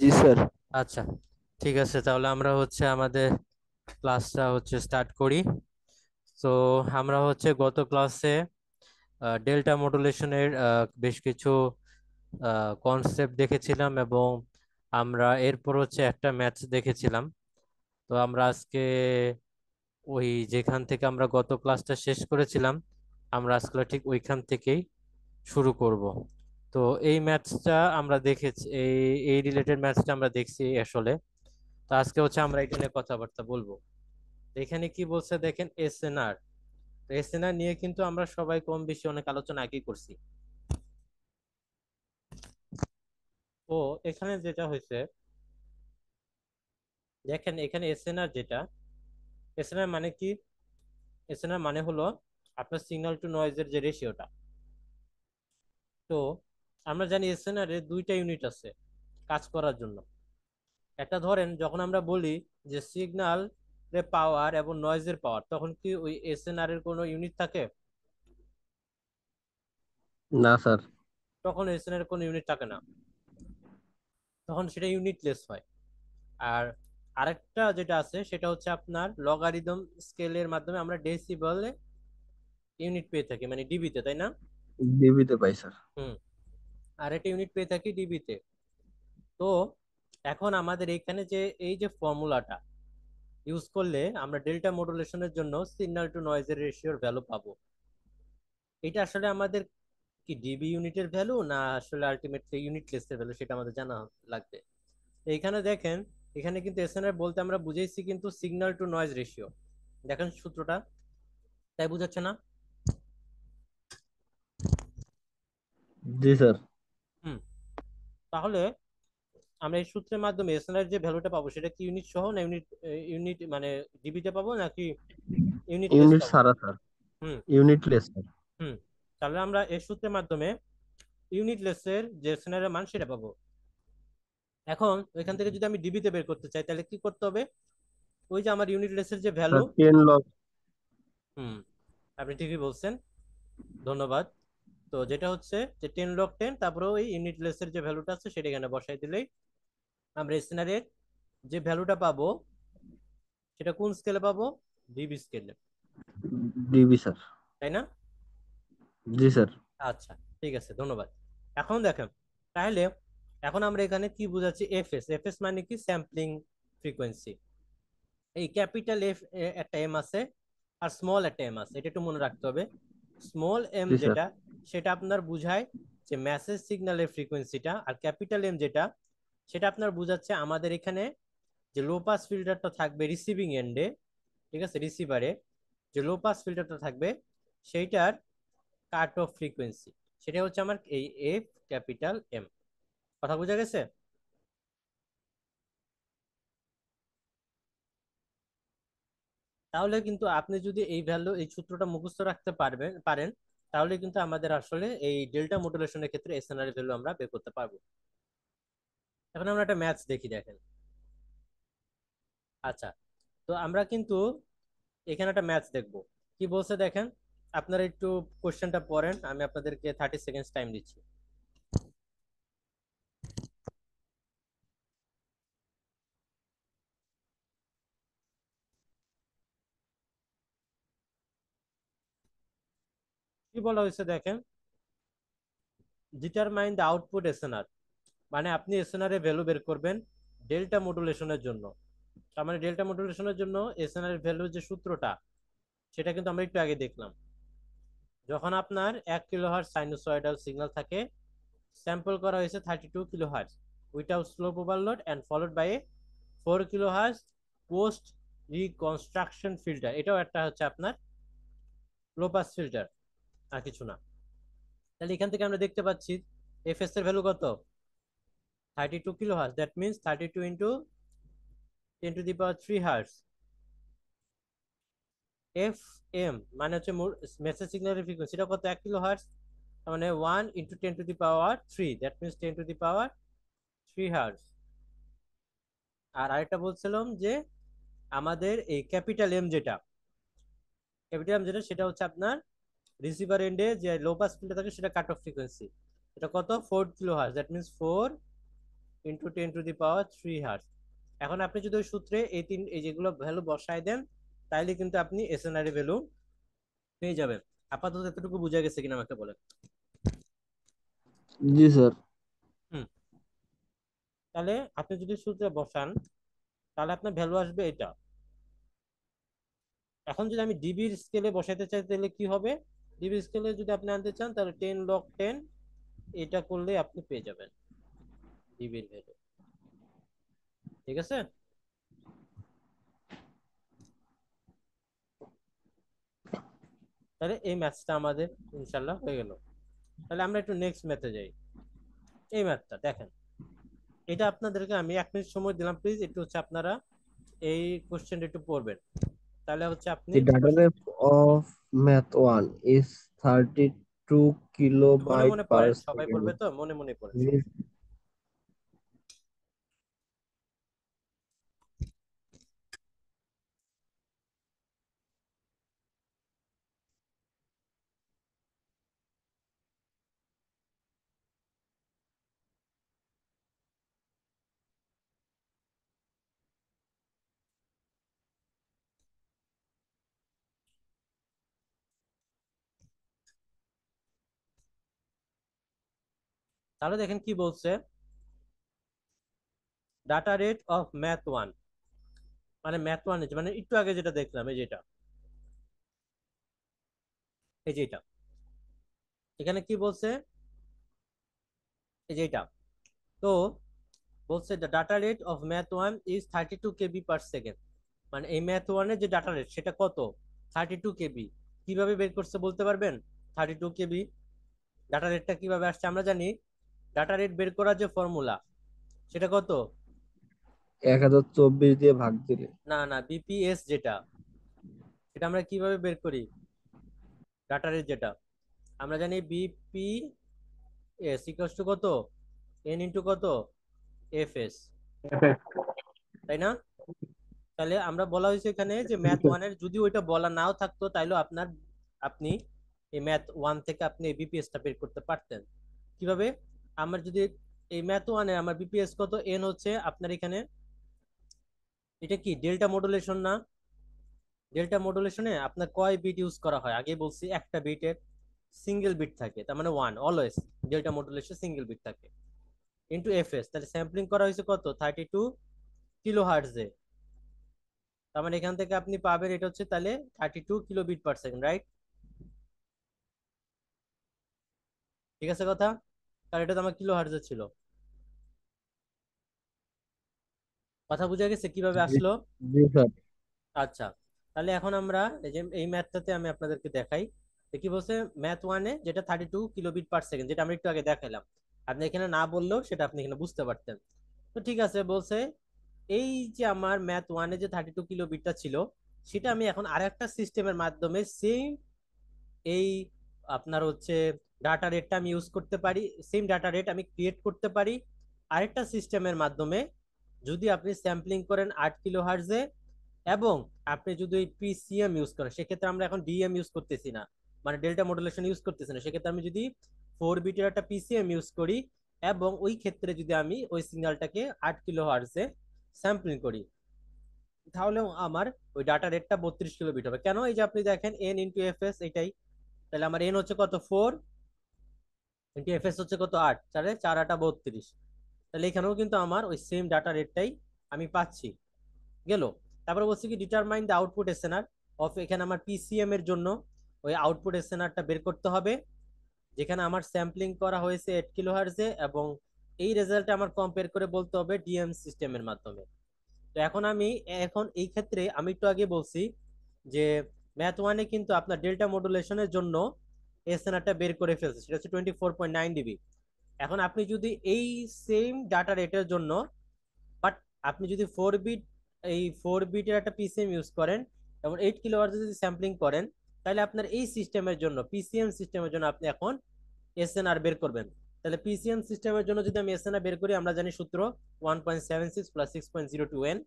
জি sir. আচ্ছা, ঠিক আছে, তাহলে আমরা আমাদের ক্লাসটা স্টার্ট করি। তো আমরা গত ক্লাসে ডেল্টা মডুলেশনের বেশ কিছু কনসেপ্ট দেখেছিলাম, এবং আমরা এরপর একটা ম্যাথস দেখেছিলাম। তো আমরা আজকে ওই যেখান থেকে আমরা গত ক্লাসটা শেষ করেছিলাম, আমরা আজকে ঠিক ওইখান থেকেই শুরু করব। তো এই ম্যাথসটা আমরা দেখেছি, এই এই রিলেটেড ম্যাথসটা আমরা দেখছি আসলে। তো আজকে আমরা এটা নিয়ে কথাবার্তা বলবো। তো এখানে কি বলছে দেখেন, এসএনআর। তো এসএনআর নিয়ে কিন্তু আমরা সবাই কম বেশি অনেক আলোচনা আগেই করছি। তো এখানে যেটা হয়েছে, দেখেন এখানে এসএনআর যেটা, এসএনআর মানে কি? এসএনআর মানে হলো আপনার সিগন্যাল টু নয়েজের যে রেশিওটা। তো আমরা জানি এসএনআর এর দুইটা ইউনিট আছে কাজ করার জন্য। একটা ধরেন যখন আমরা বলি যে সিগন্যাল এর পাওয়ার এবং নয়েজের পাওয়ার, তখন কি ওই এসএনআর এর কোনো ইউনিট থাকে? না স্যার। তখন এসএনআর এর কোনো ইউনিট থাকে না, তখন সেটা ইউনিটলেস হয়। আর আরেকটা যেটা আছে সেটা আপনার লগারিদম স্কেলের মাধ্যমে আমরা ডেসিবেলে ইউনিট পেয়ে থাকি, মানে ডিবিতে, তাই না? ডিবিতে পাই স্যার। হুম। আর একটা ইউনিট পেয়ে থাকি ডিবিতে। তো এখন আমাদের এখানে যে এই যে ফর্মুলাটা ইউজ করলে আমরা ডেল্টা মডুলেশনের জন্য সিগন্যাল টু নয়েজের রেশিওর ভ্যালু পাবো, এটা আসলে আমাদের কি ডিবি ইউনিটের ভ্যালু না আসলে আলটিমেটলি ইউনিটলেস এর ভ্যালু, সেটা আমাদের জানা লাগবে। তো এখানে দেখেন, এখানে কিন্তু এসএনআর বলতে আমরা বুঝাইছি কিন্তু সিগন্যাল টু নয়েজ রেশিও। দেখেন সূত্রটা, তাই বুঝাচ্ছে না? জি স্যার। হুম। তাহলে আমরা এই সূত্রের মাধ্যমে এসএনআর যে ভ্যালুটা পাবো সেটা কি ইউনিট সহ না ইউনিট, ইউনিট মানে ডিবিতে পাবো নাকি ইউনিটলেস ইউনিট পাবো? ছাড়া স্যার। হুম। ইউনিটলেস স্যার। হুম। তাহলে আমরা এই সূত্রের মাধ্যমে ইউনিটলেসের যে এসএনআর এর মান সেটা পাবো। এখন ওইখান থেকে যদি আমি ডিবিতে বের করতে চাই তাহলে কি করতে হবে? ওই যে আমার ইউনিটলেসের যে ভ্যালু। Sir 10 log. হুম। আপনি ঠিকই বলছেন, ধন্যবাদ। তো যেটা যে 10 log 10, তারপরে ওই ইউনিটলেসের যে ভ্যালুটা আছে সেটা এখানে বসাই দিলেই আমরা এসএনআর এর যে ভ্যালুটা পাবো সেটা কোন স্কেলে পাবো? ডিবি স্কেলে, ডিবি স্যার। তাই না? জি স্যার। আচ্ছা, ঠিক আছে, ধন্যবাদ। এখন দেখেন, তাহলে এখন আমরা এখানে কি বুঝাচ্ছি? এফএস। এফএস মানে কি? Sampling frequency. এই ক্যাপিটাল এফ একটা এম আছে, আর স্মল একটা এম আছে, এটা একটু মনে রাখতে হবে। Small M G sir. যেটা, সেটা আপনার বুঝায় যে মেসেজ সিগন্যালের ফ্রিকোয়েন্সিটা, আর ক্যাপিটাল এম যেটা, সেটা আপনার বুঝাচ্ছে আমাদের এখানে যে লো পাস ফিল্টারটা থাকবে রিসিভিং এন্ডে, ঠিক আছে, রিসিভারে যে লো পাস ফিল্টারটা থাকবে সেইটার কাট অফ ফ্রিকোয়েন্সি, সেটা আমার এই এফ ক্যাপিটাল এম। কথা বোঝা গেছে? তাহলে কিন্তু আপনি যদি এই ভ্যালু, এই সূত্রটা মুখস্থ রাখতে পারেন, তাহলে কিন্তু আমাদের আসলে এই ডেল্টা মডুলেশনের ক্ষেত্রে এসএনআর ভ্যালু আমরা বের করতে পারবো। এখন আমরা একটা ম্যাথস দেখি, দেখেন। আচ্ছা, তো আমরা কিন্তু এখানে একটা ম্যাথস দেখবো। কি বলছে দেখেন, আপনারা একটু কোশ্চেনটা পড়েন, আমি আপনাদেরকে 30 সেকেন্ডস টাইম দিচ্ছি। কি বলা হয়েছে দেখেন, ডিটারমাইন দ্য আউটপুট এসএনআর, মানে আপনি এসএনআর এর ভ্যালু বের করবেন ডেল্টা মডুলেশনের জন্য। তার মানে ডেল্টা মডুলেশনের জন্য এসএনআর এর ভ্যালু যে সূত্রটা, সেটা কিন্তু আমরা একটু আগে দেখলাম। যখন আপনার 1 কিলোহার্টজ সাইনোসয়েডাল সিগন্যাল থাকে, স্যাম্পল করা হয়েছে 32 kilohertz without slope overload and followed by a 4 kilohertz post reconstruction filter, এটাও একটা আপনার লো পাস ফিল্টার, আর কিছু না। তাহলে এখান থেকে আমরা দেখতে পাচ্ছি এফএস এর ভ্যালু কত? 32 kilohertz, that means 32 × 10⁻³ hertz. F M মানে মেসেজ সিগন্যালের ফ্রিকোয়েন্সি, এটা কত? 1 কিলোহার্টজ, তার মানে 1 × 10⁻³ দ্যাট মিনস 10⁻³ আর আরেকটা বলছিলাম যে আমাদের এই ক্যাপিটাল এম যেটা, ক্যাপিটাল এম যেটা, সেটা আপনার রিসিভার এন্ডে যে লো পাস ফিল্টার থাকে সেটা কাট অফ ফ্রিকোয়েন্সি, এটা কত? 4 kilohertz, that means 4 into 10⁻³ hertz. এখন আপনি যদি ওই সূত্রে এই যেগুলো ভ্যালু বসায় দেন, তাইলে কিন্তু আপনি এসএনআর ভ্যালু পেয়ে যাবেন। আপাতত এতটুকু বোঝা গেছে কিনা আমাকে বলেন। জি স্যার। হুম, তাহলে আপনি যদি সূত্রে বসান, তাহলে আপনার ভ্যালু আসবে এটা। এখন যদি আমি ডিবির স্কেলে বসাইতে চাই তাহলে কি হবে? ডিবির স্কেলে যদি আপনি আনতে চান তাহলে 10 log 10 এটা করলে আপনি পেয়ে যাবেন ডিবির ভ্যালু। ঠিক আছে? তাহলে এই ম্যাথটা আমাদের ইনশাল্লাহ হয়ে গেল। তাহলে আমরা একটু নেক্সট ম্যাথে যাই। এই ম্যাথটা দেখেন, এটা আপনাদেরকে আমি 1 মিনিট সময় দিলাম, প্লিজ একটু হচ্ছে আপনারা এই কোশ্চেনটা একটু পড়বেন, তাহলে হচ্ছে আপনি The data rate of Math 1 is 32 মনে kilobyte মনে per পড়েন, সবাই পড়বে second. তো, মনে মনে পড়েন। This- তাহলে দেখেন কি বলছে, data rate of math one, মানে ম্যাথ ওয়ান মানে একটু আগে যেটা দেখলাম, এই যেটা, এই যে এটা, এখানে কি বলছে, এই যে এটা। তো বলছে the data rate of math one is 32 KB/সেকেন্ড। মানে এই ম্যাথ ওয়ানের যে ডাটা রেট সেটা কত? 32 KB। কিভাবে বের করছে বলতে পারবেন? 32 KB ডাটা রেটটা কিভাবে আসছে? আমরা জানি ডাটা রেট বের করার যে ফর্মুলা সেটা কত? 1024 দিয়ে ভাগ দিলে। না না, বিপিএস যেটা, সেটা আমরা কিভাবে বের করি? ডাটা রেট যেটা আমরা জানি বিপিএস ইকুয়ালস টু কত? এন ইন্টু কত? এফএস, তাই না? তাহলে আমরা বলা হয়েছে এখানে যে ম্যাথ ওয়ানের যদি ওইটা বলা নাও থাকতো তাইলেও আপনি এই ম্যাথ ওয়ান থেকে আপনি এই বিপিএসটা বের করতে পারতেন। কিভাবে? আমার যদি এই ম্যাথ ওয়ানে আমার বিপিএস কত, এন হচ্ছে আপনার এখানে, এটা কি ডেল্টা মডুলেশন না? ডেল্টা মডুলেশনে আপনার কয় বিট ইউজ করা হয়? আগে বলছি একটা বিটের সিঙ্গেল বিট থাকে, তার মানে one always, delta modulation single bit থাকে, ইন্টু এফএস। তাহলে স্যাম্পলিং করা হয়েছে কত? 32 কিলো হার্টজে। তার মানে এখান থেকে আপনি পাবেন এটা হচ্ছে তাহলে 32 কিলোবিট/সেকেন্ড, রাইট? ঠিক আছে কথা? কারণ এটা তো আমার কিলো হার্টজে ছিল। কথা বুঝা গেছে কিভাবে জি আসলো? জি স্যার। আচ্ছা, তাহলে এখন আমরা এই যে এই ম্যাথটাতে আমি আপনাদেরকে দেখাই। তো কি বলছে ম্যাথ ওয়ানে, যেটা 32 কিলোবিট/সেকেন্ড, যেটা আমরা একটু আগে দেখাইলাম, আপনি এখানে না বললেও সেটা আপনি এখানে বুঝতে পারতেন। তো ঠিক আছে, বলছে এই যে আমার ম্যাথ ওয়ানে যে 32 কিলোবিটটা ছিল, সেটা আমি এখন আরেকটা সিস্টেমের মাধ্যমে সেম এই আপনার হচ্ছে ডাটা রেটটা আমি ইউজ করতে পারি, সেম ডাটা রেট আমি ক্রিয়েট করতে পারি আরেকটা সিস্টেমের মাধ্যমে। যদি আপনি স্যাম্পলিং করেন 8 কিলো হার্টজে, এবং আপনি যদি পিসিএম ইউজ করেন, সেক্ষেত্রে আমরা এখন ডিএম ইউজ করতেছি না, মানে ডেল্টা মডুলেশন ইউজ করতেছি না, সেক্ষেত্রে আমি যদি 4 বিটের একটা পিসিএম ইউজ করি, এবং ওই ক্ষেত্রে যদি আমি ওই সিগন্যালটাকে 8 কিলো হার্টজে স্যাম্পলিং করি, তাহলেও আমার ওই ডাটা রেটটা 32 কিলোবিট হবে। কেন? এই যে আপনি দেখেন এন ইন্টু এফ এস, এটাই। তাহলে আমার এন হচ্ছে কত? 4, ইন্টু এফ এস হচ্ছে কত? 8, 4 4 8 32। তাহলে এখানেও কিন্তু আমার ওই সেম ডাটা রেটটাই আমি পাচ্ছি। গেল। তারপরে বলছি কি determine the output SNR of, এখানে আমার পিসিএম এর জন্য ওই আউটপুট এসএনআরটা বের করতে হবে, যেখানে আমার স্যাম্পলিং করা হয়েছে 8 কিলোহার্টজে, এবং এই রেজাল্টে আমার কম্পেয়ার করে বলতে হবে ডিএম সিস্টেমের মাধ্যমে। তো এখন এই ক্ষেত্রে আমি একটু আগে বলছি যে ম্যাথ ওয়ানে কিন্তু আপনার ডেল্টা মডুলেশনের জন্য এসএনআরটা বের করে ফেলছে, সেটা হচ্ছে 24.9 ডিবি। এখন আপনি যদি এই সেম ডাটা রেটের জন্য, বাট আপনি যদি 4 বিট, এই 4 বিটের একটা পিসিএম ইউজ করেন এবং 8 কিলোহার্টজ যদি স্যাম্পলিং করেন, তাহলে আপনার এই সিস্টেমের জন্য, পিসিএম সিস্টেমের জন্য আপনি এখন এসএনআর বের করবেন। তাহলে পিসিএম সিস্টেমের জন্য যদি আমি এসএনআর বের করি, আমরা জানি সূত্র 1.76 প্লাস 6.02 এন।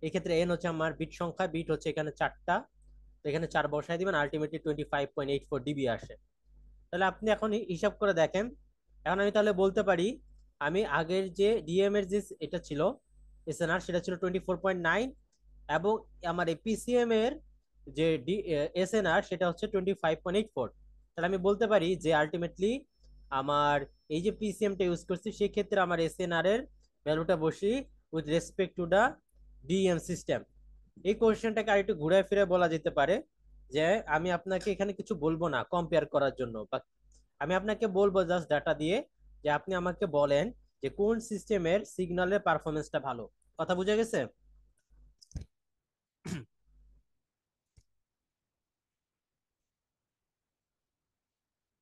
এক্ষেত্রে এন হচ্ছে আমার বিট সংখ্যা, বিট হচ্ছে এখানে 4টা, তো এখানে 4 বসাই দিবেন, আলটিমেটলি 25.84 ডিবি আসে। তাহলে আপনি এখন হিসাব করে দেখেন। এখন আমি তাহলে বলতে পারি আমি আগের যে ডিএম এর যে এটা ছিল এসএনআর, সেটা ছিল 24.9, এবং আমার এই পিসিএম এর যে এসএনআর সেটা হচ্ছে 25.84। তাহলে আমি বলতে পারি যে আলটিমেটলি আমার এই যে পিসিএমটা ইউজ করছি সেক্ষেত্রে আমার এসএনআর এর ভ্যালুটা বসি with respect to the DM system. এই কোশ্চেনটাকে আরেকটু ঘুরে ফিরে বলা যেতে পারে যে আমি আপনাকে এখানে কিছু বলবো না কম্পেয়ার করার জন্য, বা আমি আপনাকে বলবো জাস্ট ডাটা দিয়ে যে আপনি আমাকে বলেন যে কোন সিস্টেমের সিগন্যালের পারফরমেন্সটা ভালো। কথা বুঝে গেছে?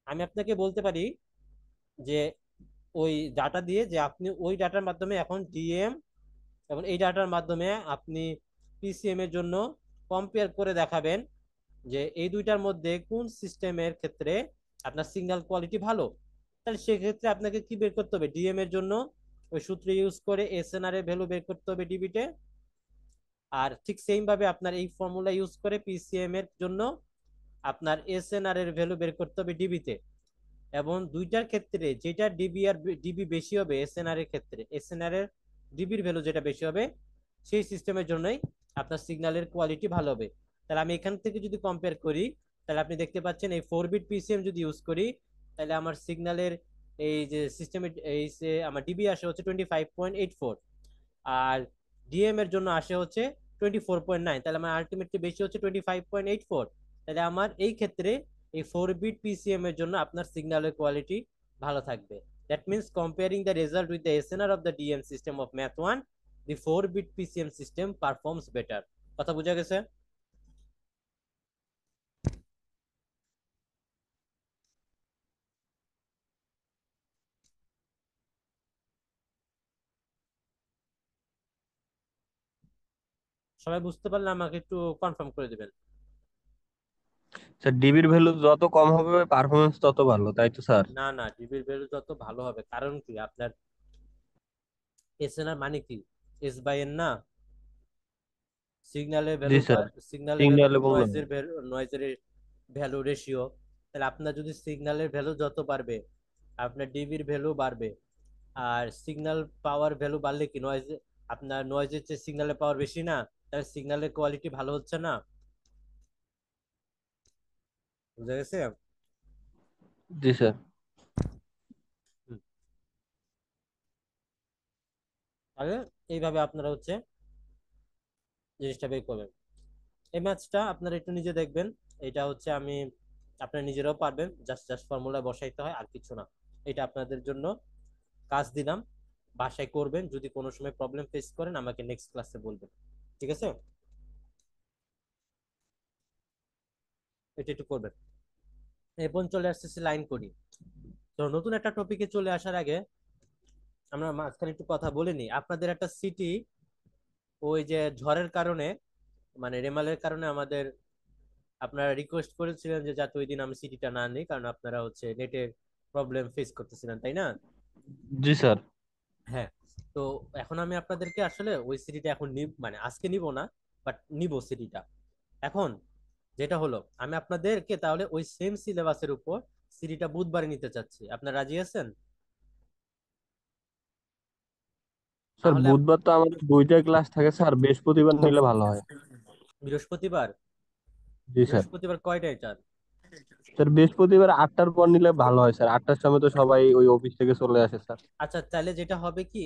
আমি আপনাকে বলতে পারি যে ওই ডাটা দিয়ে যে আপনি ওই ডাটার মাধ্যমে এখন ডিএম এবং এই ডাটার মাধ্যমে আপনি পিসিএম এর জন্য কম্পেয়ার করে দেখাবেন যে এই দুইটার মধ্যে কোন সিস্টেমের ক্ষেত্রে আপনার সিগন্যাল কোয়ালিটি ভালো। তাহলে সেক্ষেত্রে আপনাকে কি বের করতে হবে? ডিএম এর জন্য ওই সূত্র ইউজ করে এসএনআর এর ভ্যালু বের করতে হবে ডিবিটে, আর ঠিক সেম ভাবে আপনার এই ফর্মুলা ইউজ করে পিসিএম এর জন্য আপনার এসএনআর এর ভ্যালু বের করতে হবে ডিবিতে। এবং দুইটার ক্ষেত্রে যেটা ডিবি আর ডিবি বেশি হবে এসএনআর এর ক্ষেত্রে, এসএনআর এর ডিবির ভ্যালু যেটা বেশি হবে সেই সিস্টেমের জন্যই আপনার সিগন্যালের কোয়ালিটি ভালো হবে। তাহলে আমি এখান থেকে যদি কম্পেয়ার করি, তাহলে আপনি দেখতে পাচ্ছেন এই 4 বিট পিসিএম যদি ইউজ করি তাহলে আমার সিগন্যালের এই যে সিস্টেমের এই যে আমার ডিবি আসে হচ্ছে 25.84, আর ডিএম এর জন্য আসে হচ্ছে 24.9। তাহলে আমার আলটিমেটলি বেশি হচ্ছে 25.84। তাহলে আমার এই ক্ষেত্রে এই 4 বিট পিসিএম এর জন্য আপনার সিগন্যালের কোয়ালিটি ভালো থাকবে। That means comparing the result with the SNR of the DM system of math one, the 4 bit PCM system performs better. কথা বোঝা গেছে? সবাই বুঝতে পারলে আমাকে একটু কনফার্ম করে দিবেন। স্যার ডিবির ভ্যালু যত কম হবে পারফরমেন্স তত ভালো, তাই তো স্যার? না না, ডিবির ভ্যালু যত ভালো হবে, কারণ কি আপনার এসএনআর মানে কি? এস বাই এন না, সিগন্যালের জি ভ্যালু স্যার, সিগন্যালের ভ্যালু সিগন্যাল এবং নয়েজের নয়েজের ভ্যালু রেশিও। তাহলে আপনার যদি সিগন্যালের ভ্যালু যত বাড়বে আপনার ডিবির ভ্যালু বাড়বে। আর সিগন্যাল পাওয়ার ভ্যালু বাড়লে কি নয়েজ, আপনার নয়েজের চেয়ে সিগন্যালের পাওয়ার বেশি না, তাহলে সিগন্যালের কোয়ালিটি ভালো হচ্ছে না। বুঝা গেছে? জি স্যার। হুম। তাহলে এইভাবে আপনারা হচ্ছে জিনিসটা বের করবেন। এই ম্যাথটা আপনারা একটু নিজে দেখবেন। এটা হচ্ছে আমি আপনারা নিজেরাও পারবেন, জাস্ট জাস্ট ফর্মুলা বসাইতে হয় আর কিছু না। এটা আপনাদের জন্য কাজ দিলাম, বাসায় করবেন। যদি কোনো সময় প্রবলেম ফেস করেন আমাকে নেক্সট ক্লাসে বলবেন। ঠিক আছে? এটা একটু করবেন। এরপর চলে আসতেছে লাইন কোডিং। তো নতুন একটা টপিকে চলে আসার আগে আমরা মাঝখানে একটু কথা বলে নিই। আপনাদের একটা সিটি ওই যে ঝড়ের কারণে, মানে রেমালের কারণে আমাদের আপনারা রিকোয়েস্ট করেছিলেন যে যাতে ওই দিন আমি সিটিটা না নিই, কারণ আপনারা হচ্ছে নেটের প্রবলেম ফেস করতেছিলেন, তাই না? জি স্যার। হ্যাঁ। তো এখন আমি আপনাদেরকে আসলে ওই সিটিটা এখন মানে আজকে নিব না, বাট নিব সিটিটা এখন। যেটা হলো আমি আপনাদেরকে তাহলে ওই সেম সিলেবাসের উপর সিটিটা বুধবারে নিতে চাচ্ছি। আপনারা রাজি আছেন? স্যার তাহলে বুধবার তো আমাদের দুইটা ক্লাস থাকে স্যার, বৃহস্পতিবার নিলে ভালো হয়। বৃহস্পতিবার, জি স্যার। বৃহস্পতিবার কয়টায় চান? স্যার বৃহস্পতিবার 8টার পর নিলে ভালো হয় স্যার, 8টার সময় তো সবাই ওই অফিস থেকে চলে আসে স্যার। আচ্ছা, তাহলে যেটা হবে কি